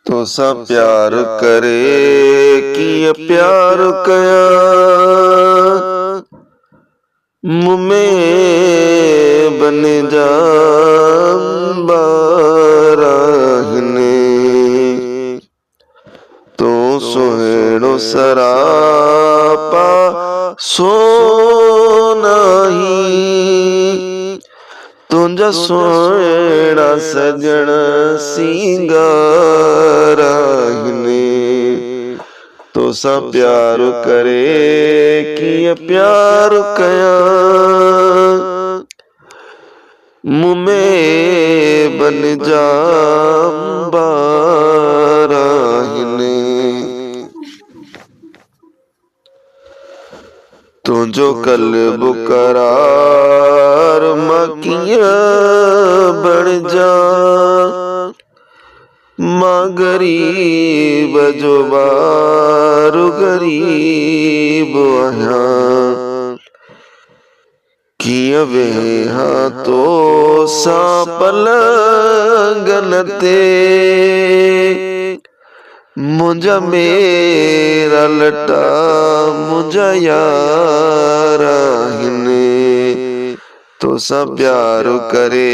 तो सा प्यार करे कि प्यार कया मुमे बन जा बाराहने तो सोहेणो सरापा सोनाही तुंजा सोहेणा सजण सिंगाराहने तो सा प्यार करे कि प्यार कया मुमे बन जा बाराहने तुझो कल्ब करार मकिया बन जा माँ गरीब जो बारू गरीब आया किया वे हाँ तो सा पलंगनते मुझा मेरा लटा मुझा यारा हिने तो सा प्यार करे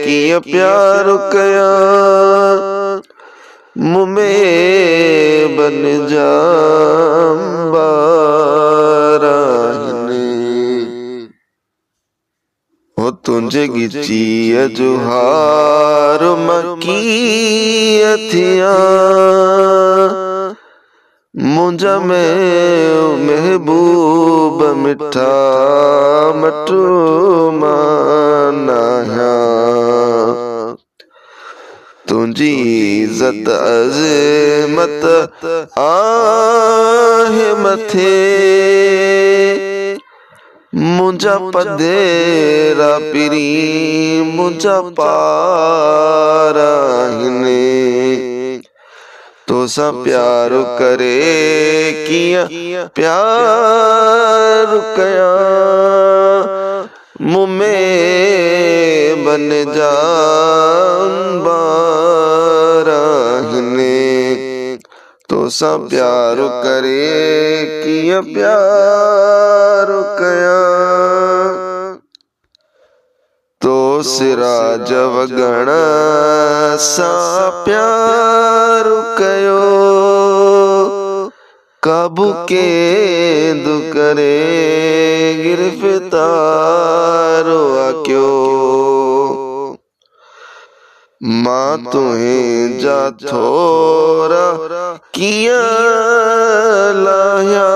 कि प्यार कया मुमे बन जा बाराहने हो तुझे गिची जुहार मकी अथिया मुझा में महबूब मिठा मटू मानाया तुझी इज्जत अज़मत आहे मथे मुझा पदेरा पिरी मुझा पाराहने तो सा प्यार करे किया प्यार कया मुमे बन जा बाराहने तो सा प्यार करे किया प्यार कया तो सिराज वगण सा प्यार कयो काबू के दुकरे गिरफ्तार आक्यो माँ तुम्हें जा थोरा किया लाया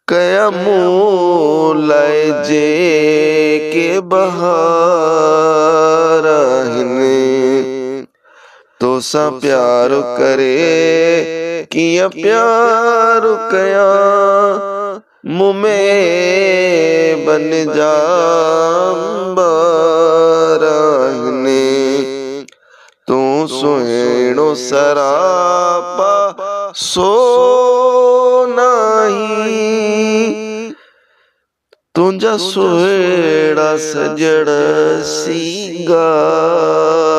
कया मूलाए जे के बहाराहने तो सा प्यार करे किया प्यार कया मुमे बन जा बाराहने तू सोहेणो सरापा सोनाही तुझा सोहेड़ा सजण सिंगार